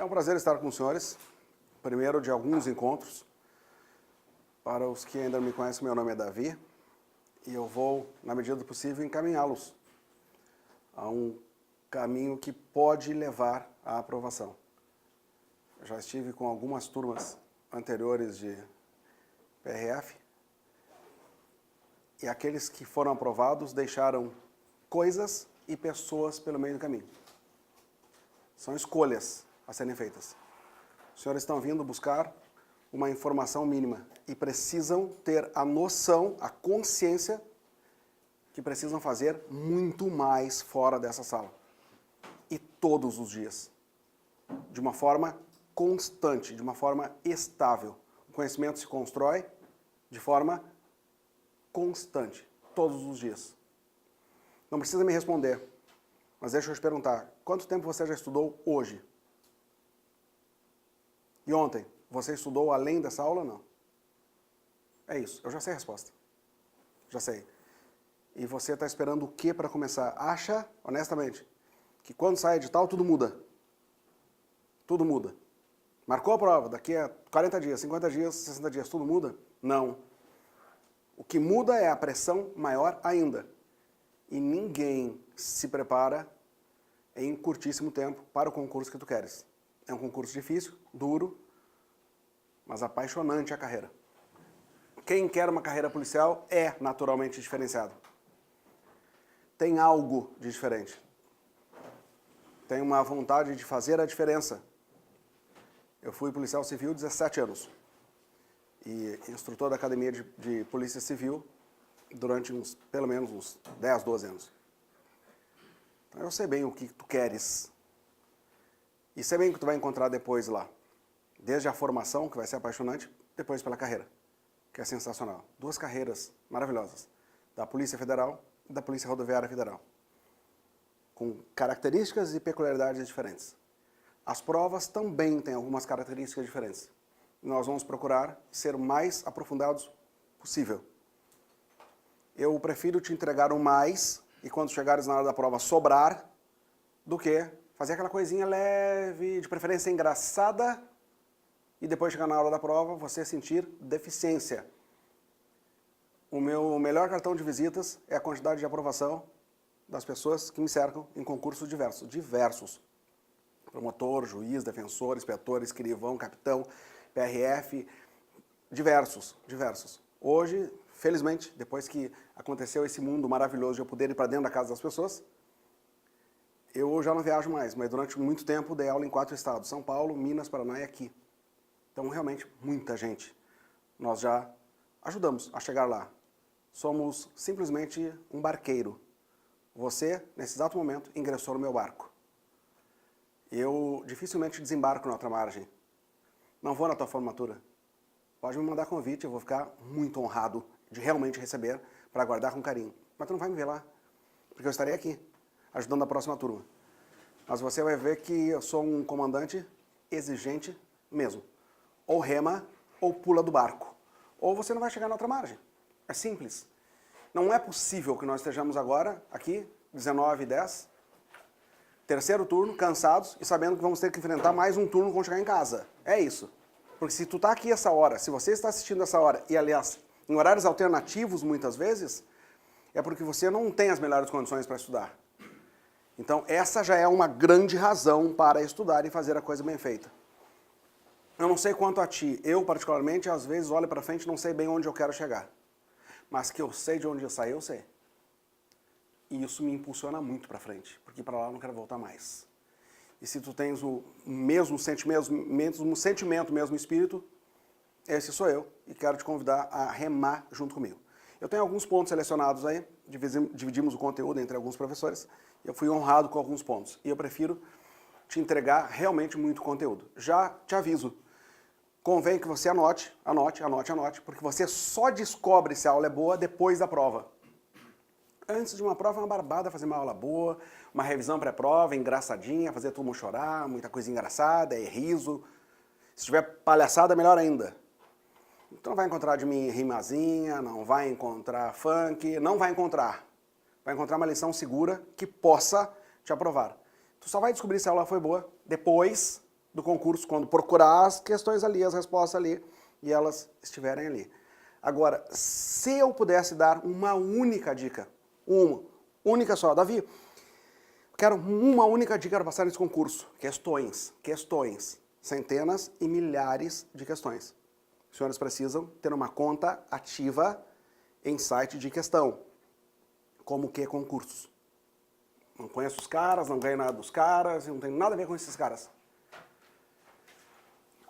É um prazer estar com os senhores, primeiro de alguns encontros. Para os que ainda não me conhecem, meu nome é Davi, e eu vou, na medida do possível, encaminhá-los a um caminho que pode levar à aprovação. Eu já estive com algumas turmas anteriores de PRF, e aqueles que foram aprovados deixaram coisas e pessoas pelo meio do caminho. São escolhas a serem feitas. Os senhores estão vindo buscar uma informação mínima e precisam ter a noção, a consciência que precisam fazer muito mais fora dessa sala. E todos os dias. De uma forma constante, de uma forma estável. O conhecimento se constrói de forma constante, todos os dias. Não precisa me responder, mas deixa eu te perguntar, quanto tempo você já estudou hoje? E ontem, você estudou além dessa aula ou não? É isso, eu já sei a resposta. Já sei. E você está esperando o que para começar? Acha, honestamente, que quando sai edital tudo muda? Tudo muda. Marcou a prova, daqui a 40 dias, 50 dias, 60 dias, tudo muda? Não. O que muda é a pressão maior ainda. E ninguém se prepara em curtíssimo tempo para o concurso que tu queres. É um concurso difícil, duro, mas apaixonante a carreira. Quem quer uma carreira policial é naturalmente diferenciado. Tem algo de diferente. Tem uma vontade de fazer a diferença. Eu fui policial civil 17 anos. E instrutor da Academia de Polícia Civil durante pelo menos uns 10, 12 anos. Então eu sei bem o que tu queres. E sei bem o que tu vai encontrar depois lá. Desde a formação, que vai ser apaixonante, depois pela carreira, que é sensacional. Duas carreiras maravilhosas, da Polícia Federal e da Polícia Rodoviária Federal, com características e peculiaridades diferentes. As provas também têm algumas características diferentes. E nós vamos procurar ser o mais aprofundados possível. Eu prefiro te entregar o mais, e quando chegares na hora da prova sobrar, do que fazer aquela coisinha leve, de preferência engraçada, e depois chegar na hora da prova, você sentir deficiência. O meu melhor cartão de visitas é a quantidade de aprovação das pessoas que me cercam em concursos diversos. Promotor, juiz, defensor, inspetor, escrivão, capitão, PRF, diversos. Hoje, felizmente, depois que aconteceu esse mundo maravilhoso de eu poder ir para dentro da casa das pessoas, eu já não viajo mais, mas durante muito tempo dei aula em 4 estados, São Paulo, Minas, Paraná e aqui. Então, realmente, muita gente. Nós já ajudamos a chegar lá. Somos simplesmente um barqueiro. Você, nesse exato momento, ingressou no meu barco. Eu dificilmente desembarco na outra margem. Não vou na tua formatura. Pode me mandar convite, eu vou ficar muito honrado de realmente receber para guardar com carinho. Mas tu não vai me ver lá, porque eu estarei aqui, ajudando a próxima turma. Mas você vai ver que eu sou um comandante exigente mesmo. Ou rema, ou pula do barco. Ou você não vai chegar na outra margem. É simples. Não é possível que nós estejamos agora, aqui, 19h10, terceiro turno, cansados e sabendo que vamos ter que enfrentar mais um turno quando chegar em casa. É isso. Porque se tu tá aqui essa hora, se você está assistindo essa hora, e aliás, em horários alternativos muitas vezes, é porque você não tem as melhores condições para estudar. Então essa já é uma grande razão para estudar e fazer a coisa bem feita. Eu não sei quanto a ti, eu particularmente, às vezes olho para frente e não sei bem onde eu quero chegar. Mas que eu sei de onde eu saí, eu sei. E isso me impulsiona muito para frente, porque para lá eu não quero voltar mais. E se tu tens o mesmo sentimento, mesmo espírito, esse sou eu, e quero te convidar a remar junto comigo. Eu tenho alguns pontos selecionados aí, dividimos o conteúdo entre alguns professores, eu fui honrado com alguns pontos, e eu prefiro te entregar realmente muito conteúdo. Já te aviso, convém que você anote, porque você só descobre se a aula é boa depois da prova. Antes de uma prova é uma barbada fazer uma aula boa, uma revisão pré-prova, engraçadinha, fazer todo mundo chorar, muita coisa engraçada, riso. Se tiver palhaçada, melhor ainda. Então não vai encontrar de mim rimazinha, não vai encontrar funk, não vai encontrar. Vai encontrar uma lição segura que possa te aprovar. Tu só vai descobrir se a aula foi boa depois do concurso, quando procurar as questões ali, as respostas ali, e elas estiverem ali. Agora, se eu pudesse dar uma única dica, uma única só, Davi, quero uma única dica para passar nesse concurso, questões, centenas e milhares de questões. Os senhores precisam ter uma conta ativa em site de questão, como que concursos. Não conheço os caras, não ganho nada dos caras, não tenho nada a ver com esses caras.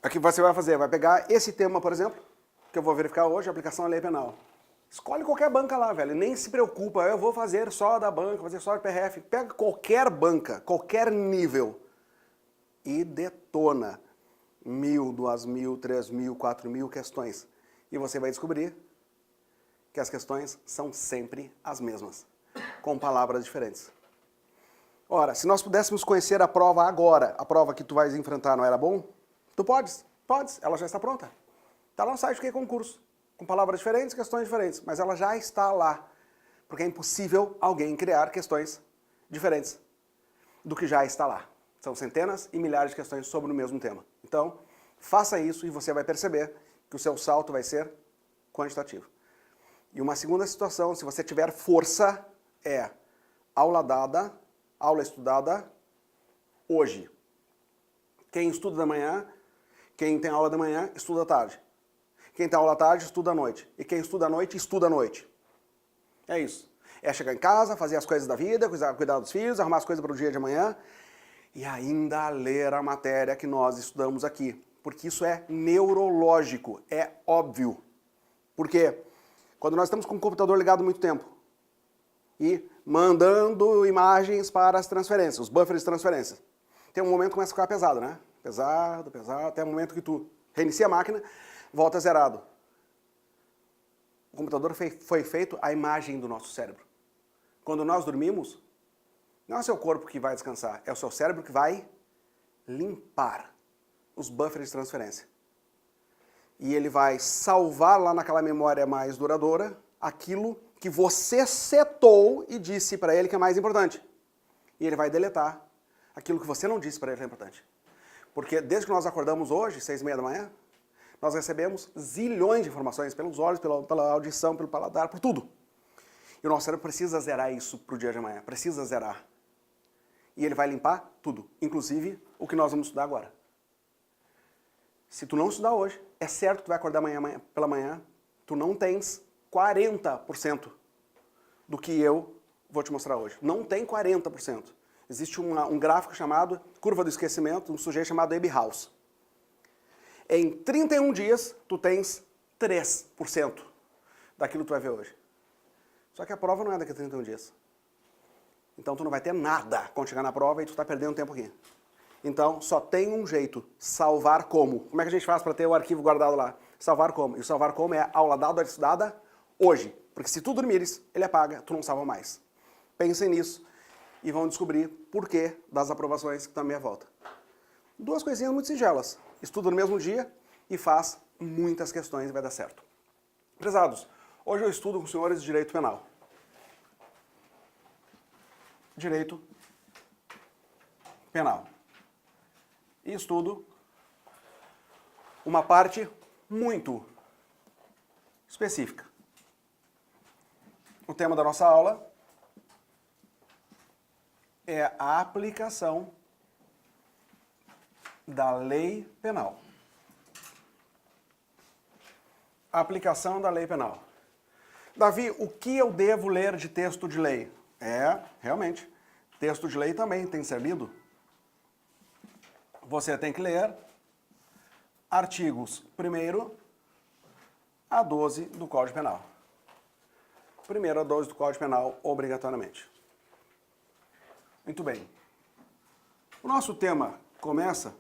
O que você vai fazer? Vai pegar esse tema, por exemplo, que eu vou verificar hoje, aplicação à lei penal. Escolhe qualquer banca lá, velho, nem se preocupa, eu vou fazer só da banca, vou fazer só do PRF. Pega qualquer banca, qualquer nível e detona 1.000, 2.000, 3.000, 4.000 questões. E você vai descobrir que as questões são sempre as mesmas, com palavras diferentes. Ora, se nós pudéssemos conhecer a prova agora, a prova que tu vais enfrentar não era bom? Tu podes, ela já está pronta. Está lá no site que é concurso, com palavras diferentes, questões diferentes, mas ela já está lá, porque é impossível alguém criar questões diferentes do que já está lá. São centenas e milhares de questões sobre o mesmo tema. Então, faça isso e você vai perceber que o seu salto vai ser quantitativo. E uma segunda situação, se você tiver força, é aula dada, aula estudada hoje. Quem estuda da manhã, quem tem aula da manhã, estuda à tarde. Quem tem aula à tarde, estuda à noite. E quem estuda à noite, estuda à noite. É isso. É chegar em casa, fazer as coisas da vida, cuidar dos filhos, arrumar as coisas para o dia de amanhã e ainda ler a matéria que nós estudamos aqui. Porque isso é neurológico, é óbvio. Por quê? Quando nós estamos com o computador ligado muito tempo e mandando imagens para as transferências, os buffers de transferência, tem um momento que começa a ficar pesado, né? Pesado, até o momento que tu reinicia a máquina, volta zerado. O computador foi feito a imagem do nosso cérebro. Quando nós dormimos, não é o seu corpo que vai descansar, é o seu cérebro que vai limpar os buffers de transferência. E ele vai salvar lá naquela memória mais duradoura aquilo que você setou e disse para ele que é mais importante. E ele vai deletar aquilo que você não disse para ele que é importante. Porque desde que nós acordamos hoje, 6h30 da manhã, nós recebemos zilhões de informações pelos olhos, pela audição, pelo paladar, por tudo. E o nosso cérebro precisa zerar isso para o dia de amanhã, precisa zerar. E ele vai limpar tudo, inclusive o que nós vamos estudar agora. Se tu não estudar hoje, é certo que tu vai acordar pela manhã, tu não tens 40% do que eu vou te mostrar hoje. Não tem 40%. Existe um gráfico chamado curva do esquecimento, um sujeito chamado Ebbinghaus. Em 31 dias, tu tens 3% daquilo que tu vai ver hoje. Só que a prova não é daqui a 31 dias. Então tu não vai ter nada quando chegar na prova e tu está perdendo tempo aqui. Então, só tem um jeito, salvar como. Como é que a gente faz para ter o arquivo guardado lá? Salvar como. E o salvar como é aula dada, estudada hoje. Porque se tu dormires, ele apaga, tu não salva mais. Pensem nisso e vão descobrir por que das aprovações que estão à minha volta. Duas coisinhas muito singelas. Estuda no mesmo dia e faz muitas questões e vai dar certo. Prezados, hoje eu estudo com os senhores de Direito Penal. Direito Penal. E estudo uma parte muito específica. O tema da nossa aula é a aplicação da lei penal. A aplicação da lei penal. Davi, o que eu devo ler de texto de lei? Realmente, texto de lei também tem que ser lido. Você tem que ler artigos 1º a 12 do Código Penal. 1º a 12 do Código Penal, obrigatoriamente. Muito bem. O nosso tema começa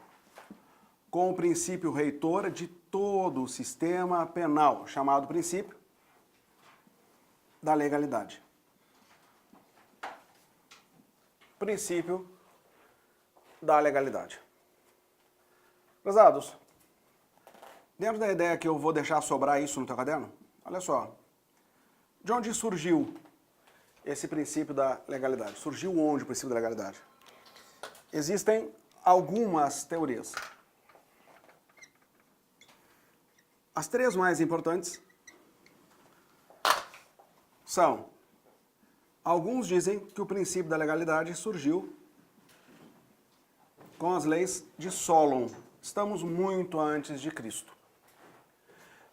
com o princípio reitor de todo o sistema penal, chamado princípio da legalidade. Princípio da legalidade. Prezados, dentro da ideia que eu vou deixar sobrar isso no teu caderno, olha só, de onde surgiu esse princípio da legalidade? Surgiu onde o princípio da legalidade? Existem algumas teorias. As três mais importantes são: alguns dizem que o princípio da legalidade surgiu com as leis de Solon. Estamos muito antes de Cristo.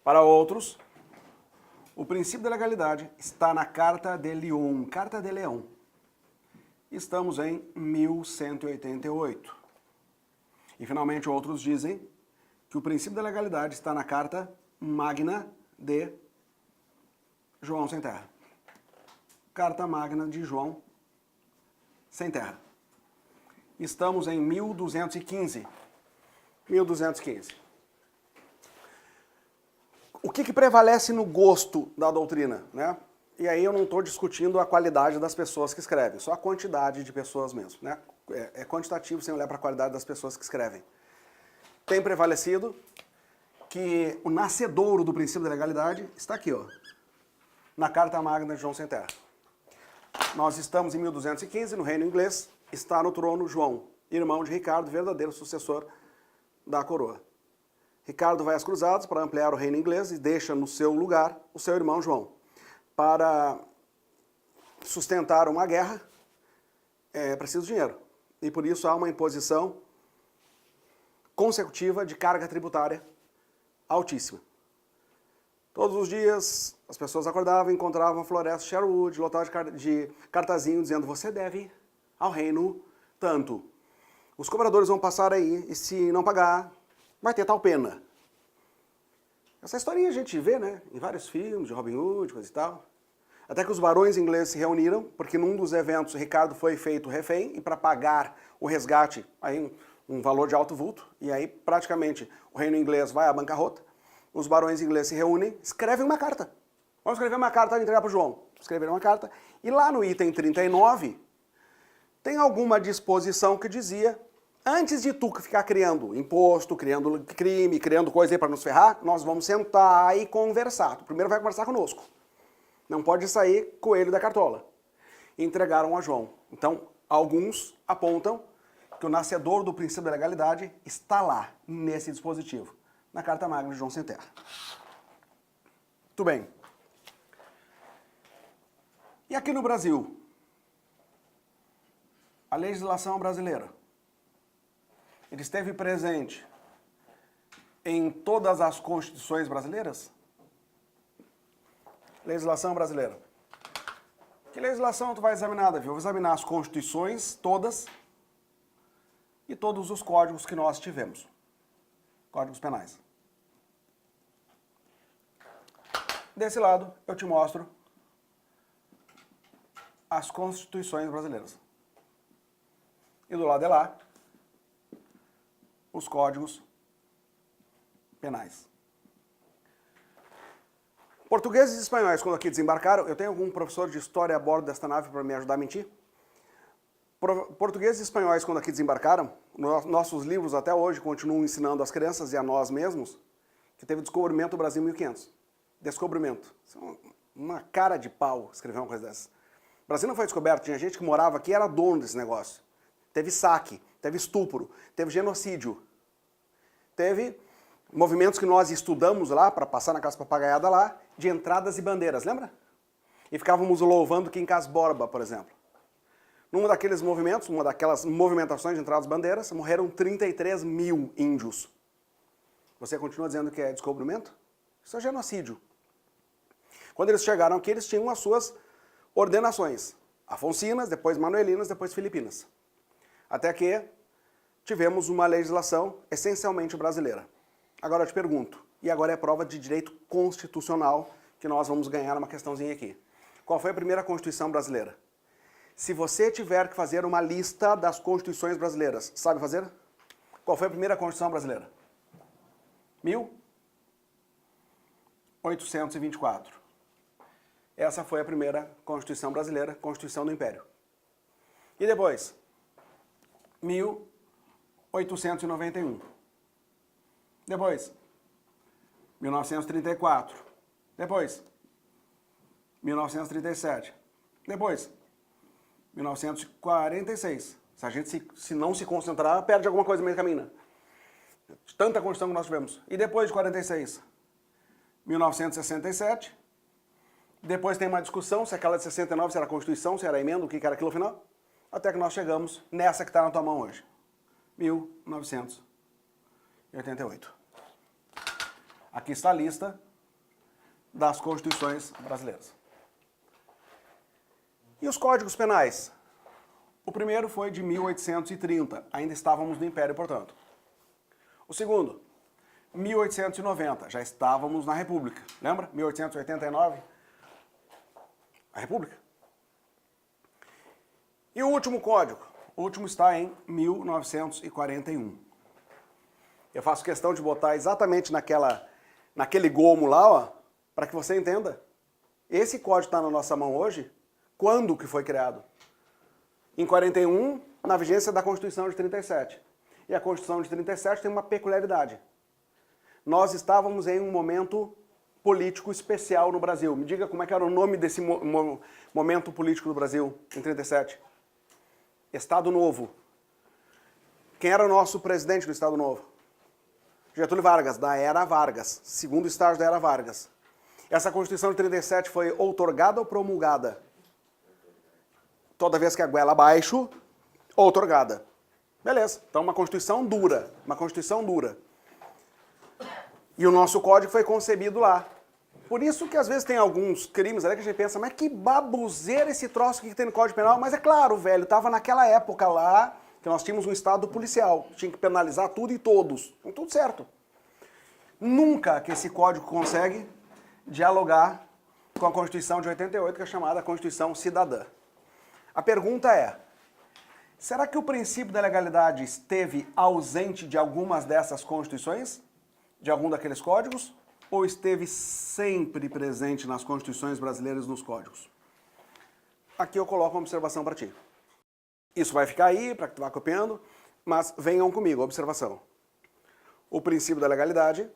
Para outros, o princípio da legalidade está na Carta de Lyon, Carta de Leão. Estamos em 1188. E, finalmente, outros dizem que o princípio da legalidade está na Carta Magna de João Sem Terra. Carta Magna de João Sem Terra. Estamos em 1215. 1215. O que prevalece no gosto da doutrina, né? E aí eu não estou discutindo a qualidade das pessoas que escrevem, só a quantidade de pessoas mesmo, né? É quantitativo sem olhar para a qualidade das pessoas que escrevem. Tem prevalecido que o nascedouro do princípio da legalidade está aqui, ó, na Carta Magna de João Sem Terra. Nós estamos em 1215, no Reino Inglês, está no trono João, irmão de Ricardo, verdadeiro sucessor da coroa. Ricardo vai às cruzadas para ampliar o reino inglês e deixa no seu lugar o seu irmão João. Para sustentar uma guerra, é preciso dinheiro. E por isso há uma imposição consecutiva de carga tributária altíssima. Todos os dias as pessoas acordavam e encontravam a floresta Sherwood, lotada de cartazinho dizendo: você deve ao reino tanto. Os cobradores vão passar aí e se não pagar, vai ter tal pena. Essa historinha a gente vê, né, em vários filmes de Robin Hood, coisa e tal. Até que os barões ingleses se reuniram, porque num dos eventos Ricardo foi feito refém, e para pagar o resgate, aí um valor de alto vulto, e aí praticamente o reino inglês vai à bancarrota. Os barões ingleses se reúnem, escrevem uma carta. Vamos escrever uma carta para entregar para o João. Escreveram uma carta, e lá no item 39, tem alguma disposição que dizia: antes de tu ficar criando imposto, criando crime, criando coisa aí para nos ferrar, nós vamos sentar e conversar. Tu primeiro vai conversar conosco. Não pode sair coelho da cartola. E entregaram a João. Então, alguns apontam que o nascedor do princípio da legalidade está lá, nesse dispositivo, na Carta Magna de João Sem Terra. Muito bem. E aqui no Brasil? A legislação brasileira. Ele esteve presente em todas as constituições brasileiras? Legislação brasileira. Que legislação tu vai examinar, Davi? Eu vou examinar as constituições todas e todos os códigos que nós tivemos. Códigos penais. Desse lado, eu te mostro as constituições brasileiras. E do lado de lá, os códigos penais. Portugueses e espanhóis, quando aqui desembarcaram, eu tenho algum professor de história a bordo desta nave para me ajudar a mentir? Portugueses e espanhóis, quando aqui desembarcaram, nossos livros até hoje continuam ensinando às crianças e a nós mesmos que teve o descobrimento do Brasil em 1500. Descobrimento. Uma cara de pau escrever uma coisa dessa. O Brasil não foi descoberto, tinha gente que morava aqui e era dono desse negócio. Teve saque, teve estupro, teve genocídio, teve movimentos que nós estudamos lá, para passar na casa papagaiada lá, de entradas e bandeiras, lembra? E ficávamos louvando Quincas Borba, por exemplo. Num daqueles movimentos, uma daquelas movimentações de entradas e bandeiras, morreram 33 mil índios. Você continua dizendo que é descobrimento? Isso é genocídio. Quando eles chegaram aqui, eles tinham as suas ordenações. Afonsinas, depois Manuelinas, depois Filipinas. Até que tivemos uma legislação essencialmente brasileira. Agora eu te pergunto, e agora é prova de direito constitucional que nós vamos ganhar uma questãozinha aqui. Qual foi a primeira Constituição brasileira? Se você tiver que fazer uma lista das constituições brasileiras, sabe fazer? Qual foi a primeira Constituição brasileira? 1824. Essa foi a primeira Constituição brasileira, Constituição do Império. E depois? 1891. Depois? 1934. Depois? 1937. Depois? 1946. Se a gente se não se concentrar, perde alguma coisa no meio do caminho, né? Tanta Constituição que nós tivemos. E depois de 46? 1967. Depois tem uma discussão se aquela de 69 se era a Constituição, se era a emenda, o que era aquilo final. Até que nós chegamos nessa que está na tua mão hoje. 1988. Aqui está a lista das Constituições brasileiras. E os Códigos Penais? O primeiro foi de 1830, ainda estávamos no Império, portanto. O segundo, 1890, já estávamos na República. Lembra? 1889, a República. E o último código? O último está em 1941. Eu faço questão de botar exatamente naquele gomo lá, ó, para que você entenda. Esse código está na nossa mão hoje, quando que foi criado? Em 41, na vigência da Constituição de 37. E a Constituição de 37 tem uma peculiaridade. Nós estávamos em um momento político especial no Brasil. Me diga como é que era o nome desse momento político do Brasil em 37. Estado Novo. Quem era o nosso presidente do Estado Novo? Getúlio Vargas, da Era Vargas, segundo estágio da Era Vargas. Essa Constituição de 37 foi outorgada ou promulgada? Toda vez que a goela abaixo, outorgada. Beleza, então uma Constituição dura, E o nosso código foi concebido lá. Por isso que às vezes tem alguns crimes ali que a gente pensa, mas que baboseira esse troço que tem no Código Penal. Mas é claro, velho, estava naquela época lá que nós tínhamos um estado policial. Tinha que penalizar tudo e todos. Então, tudo certo. Nunca que esse código consegue dialogar com a Constituição de 88, que é chamada Constituição Cidadã. A pergunta é, será que o princípio da legalidade esteve ausente de algumas dessas constituições? De algum daqueles códigos? Ou esteve sempre presente nas constituições brasileiras e nos códigos? Aqui eu coloco uma observação para ti. Isso vai ficar aí, para que tu vá copiando, mas venham comigo, observação. O princípio da legalidade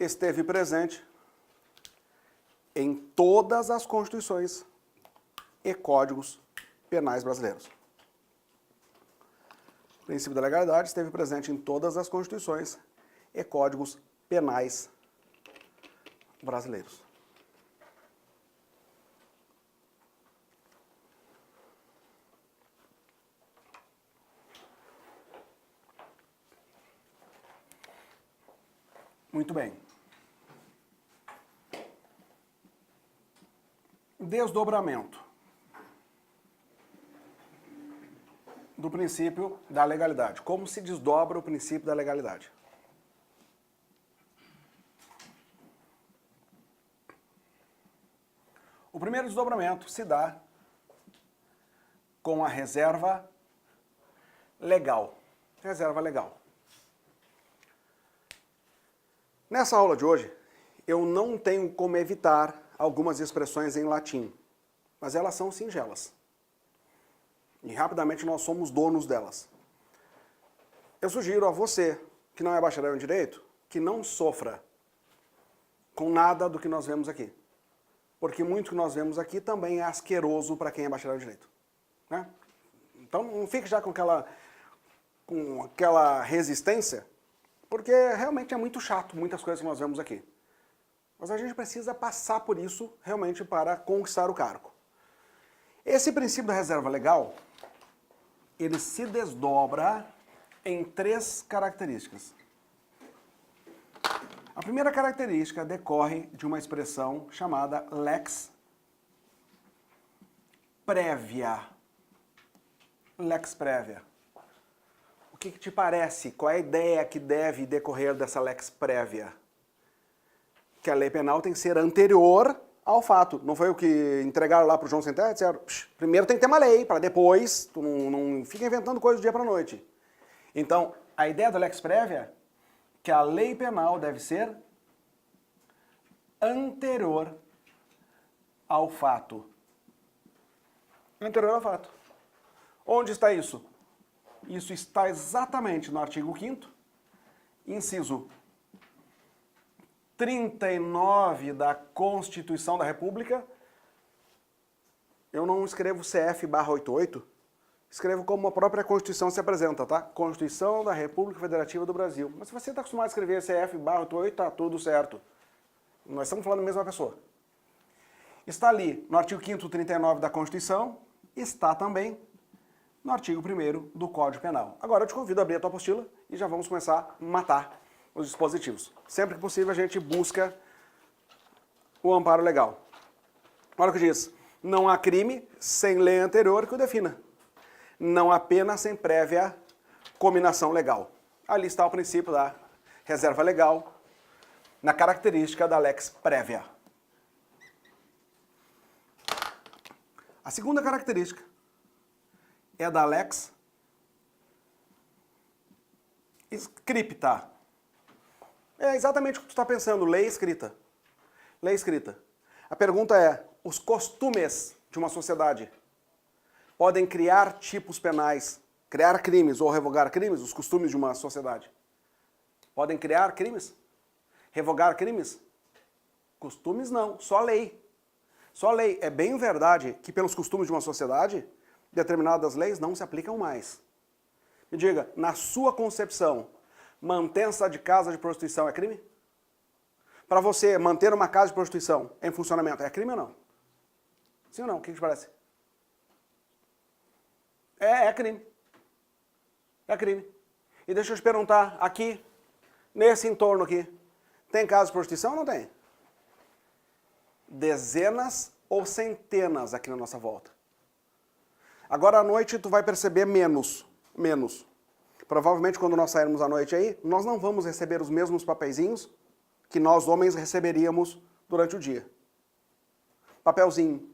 esteve presente em todas as constituições e códigos penais brasileiros. O princípio da legalidade esteve presente em todas as constituições e códigos penais brasileiros. Muito bem. Desdobramento do princípio da legalidade. Como se desdobra o princípio da legalidade? O primeiro desdobramento se dá com a reserva legal. Reserva legal. Nessa aula de hoje, eu não tenho como evitar algumas expressões em latim, mas elas são singelas. E rapidamente nós somos donos delas. Eu sugiro a você, que não é bacharel em Direito, que não sofra com nada do que nós vemos aqui. Porque muito que nós vemos aqui também é asqueroso para quem é bacharel em Direito. Né? Então não fique já com aquela resistência, porque realmente é muito chato muitas coisas que nós vemos aqui. Mas a gente precisa passar por isso realmente para conquistar o cargo. Esse princípio da reserva legal, ele se desdobra em 3 características. A primeira característica decorre de uma expressão chamada lex prévia. Lex prévia. O que te parece? Qual é a ideia que deve decorrer dessa lex prévia? Que a lei penal tem que ser anterior ao fato. Não foi o que entregaram lá para o João Sem Terra? Disseram, primeiro tem que ter uma lei, para depois, tu não fica inventando coisa do dia para a noite. Então, a ideia da lex prévia, que a lei penal deve ser anterior ao fato. Anterior ao fato. Onde está isso? Isso está exatamente no artigo 5º, inciso 39 da Constituição da República. Eu não escrevo CF/88, escrevo como a própria Constituição se apresenta, tá? Constituição da República Federativa do Brasil. Mas se você está acostumado a escrever CF/88, tá tudo certo. Nós estamos falando da mesma pessoa. Está ali no artigo 5º, 39 da Constituição, está também no artigo 1º do Código Penal. Agora eu te convido a abrir a tua apostila e já vamos começar a matar os dispositivos. Sempre que possível a gente busca o amparo legal. Olha o que diz. Não há crime sem lei anterior que o defina. Não há pena sem prévia cominação legal. Ali está o princípio da reserva legal na característica da lex prévia. A segunda característica é da lex scripta. É exatamente o que tu está pensando, lei escrita. Lei escrita. A pergunta é, os costumes de uma sociedade podem criar tipos penais, criar crimes ou revogar crimes, os costumes de uma sociedade? Podem criar crimes? Revogar crimes? Costumes não, só lei. Só lei. É bem verdade que pelos costumes de uma sociedade, determinadas leis não se aplicam mais. Me diga, na sua concepção, mantença de casa de prostituição é crime? Para você, manter uma casa de prostituição em funcionamento é crime ou não? Sim ou não? O que te parece? É crime. É crime. E deixa eu te perguntar, aqui, nesse entorno aqui, tem casa de prostituição ou não tem? Dezenas ou centenas aqui na nossa volta. Agora à noite tu vai perceber menos. Provavelmente quando nós sairmos à noite aí, nós não vamos receber os mesmos papeizinhos que nós homens receberíamos durante o dia. Papelzinho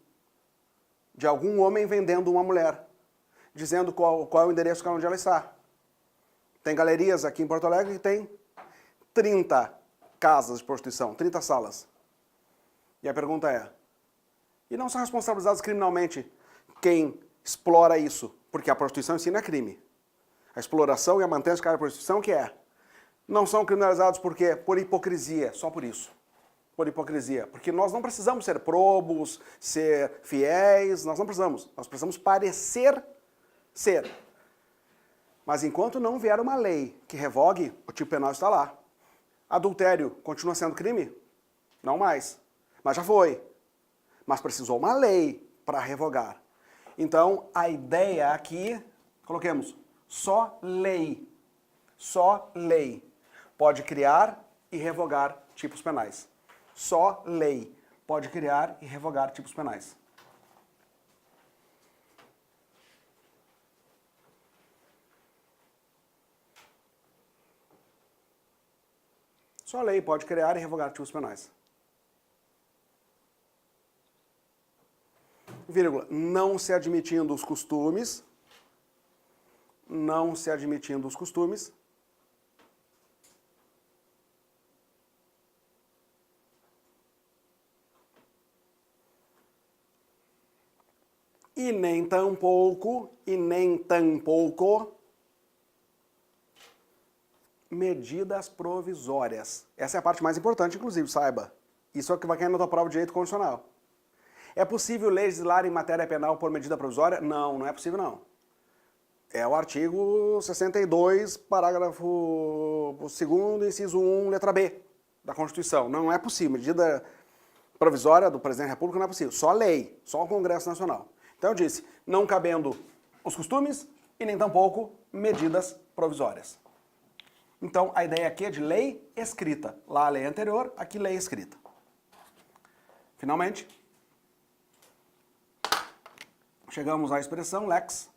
de algum homem vendendo uma mulher, dizendo qual é o endereço onde ela está. Tem galerias aqui em Porto Alegre que tem 30 casas de prostituição, 30 salas. E a pergunta é, e não são responsabilizados criminalmente quem explora isso? Porque a prostituição em si não é crime. A exploração e a mantença de casa de prostituição que é? Não são criminalizados por quê? Por hipocrisia, só por isso. Por hipocrisia. Porque nós não precisamos ser probos, ser fiéis, nós não precisamos. Nós precisamos parecer ser. Mas enquanto não vier uma lei que revogue, o tipo penal está lá. Adultério continua sendo crime? Não mais. Mas já foi. Mas precisou uma lei para revogar. Então, a ideia aqui, coloquemos, só lei pode criar e revogar tipos penais. Só lei pode criar e revogar tipos penais. Só lei pode criar e revogar tipos penais. Vírgula, não se admitindo os costumes, e nem tampouco medidas provisórias. Essa é a parte mais importante, inclusive, saiba. Isso é o que vai cair na tua prova de direito constitucional. É possível legislar em matéria penal por medida provisória? Não, não é possível não. É o artigo 62, parágrafo 2º, inciso 1, letra B da Constituição. Não é possível. Medida provisória do Presidente da República não é possível. Só lei, só o Congresso Nacional. Então eu disse, não cabendo os costumes e nem tampouco medidas provisórias. Então a ideia aqui é de lei escrita. Lá a lei anterior, aqui lei escrita. Finalmente, chegamos à expressão lex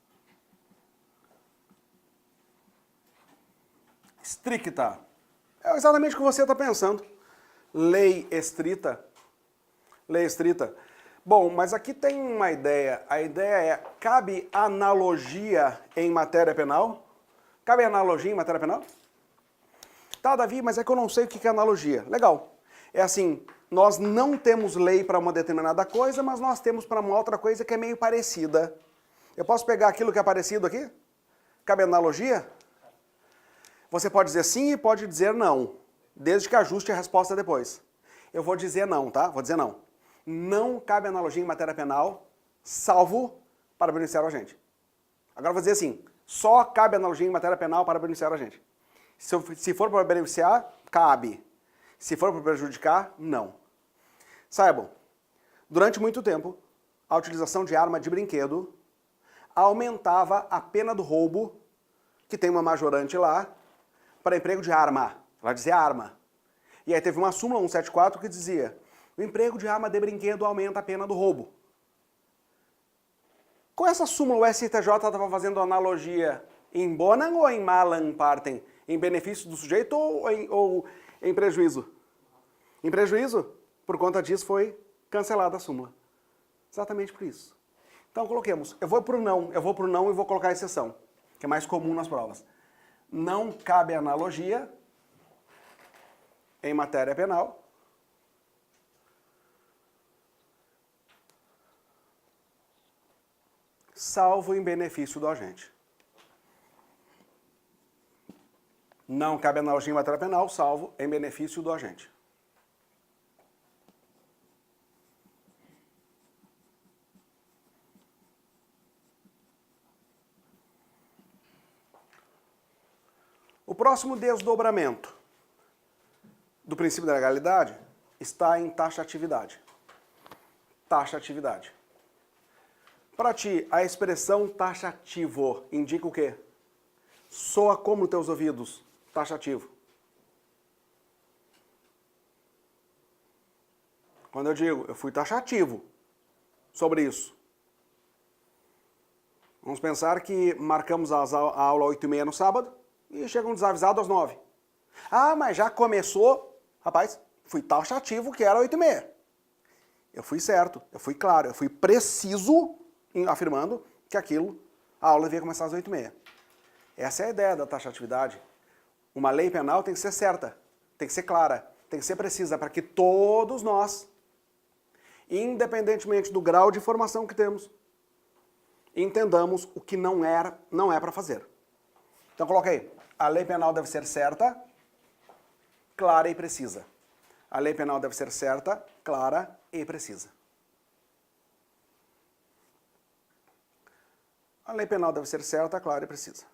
stricta. É exatamente o que você está pensando. Lei estrita. Lei estrita. Bom, mas aqui tem uma ideia. A ideia é, cabe analogia em matéria penal? Cabe analogia em matéria penal? Tá, Davi, mas é que eu não sei o que é analogia. Legal. É assim, nós não temos lei para uma determinada coisa, mas nós temos para uma outra coisa que é meio parecida. Eu posso pegar aquilo que é parecido aqui? Cabe analogia? Você pode dizer sim e pode dizer não, desde que ajuste a resposta depois. Eu vou dizer não, tá? Vou dizer não. Não cabe analogia em matéria penal, salvo para beneficiar o agente. Agora eu vou dizer assim, só cabe analogia em matéria penal para beneficiar a gente. Se for para beneficiar, cabe. Se for para prejudicar, não. Saibam, durante muito tempo, a utilização de arma de brinquedo aumentava a pena do roubo, que tem uma majorante lá, para emprego de arma. Ela dizia arma. E aí teve uma súmula 174 que dizia: o emprego de arma de brinquedo aumenta a pena do roubo. Com essa súmula, o STJ estava fazendo analogia em bonam ou em malam partem? Em benefício do sujeito ou em prejuízo? Em prejuízo. Por conta disso foi cancelada a súmula. Exatamente por isso. Então coloquemos, eu vou para o não e vou colocar a exceção, que é mais comum nas provas. Não cabe analogia em matéria penal salvo em benefício do agente. Não cabe analogia em matéria penal, salvo em benefício do agente. O próximo desdobramento do princípio da legalidade está em taxatividade. Taxatividade. Para ti, a expressão taxativo indica o quê? Soa como nos teus ouvidos? Taxativo. Quando eu digo, eu fui taxativo sobre isso. Vamos pensar que marcamos a aula 8h30 no sábado e chega um desavisado às 9h. Ah, mas já começou. Rapaz, fui taxativo que era 8h30. Eu fui certo, eu fui claro, eu fui preciso afirmando que a aula devia começar às 8h30. Essa é a ideia da taxatividade. Uma lei penal tem que ser certa, tem que ser clara, tem que ser precisa para que todos nós, independentemente do grau de formação que temos, entendamos o que não é para fazer. Então coloquei, a lei penal deve ser certa, clara e precisa. A lei penal deve ser certa, clara e precisa. A lei penal deve ser certa, clara e precisa.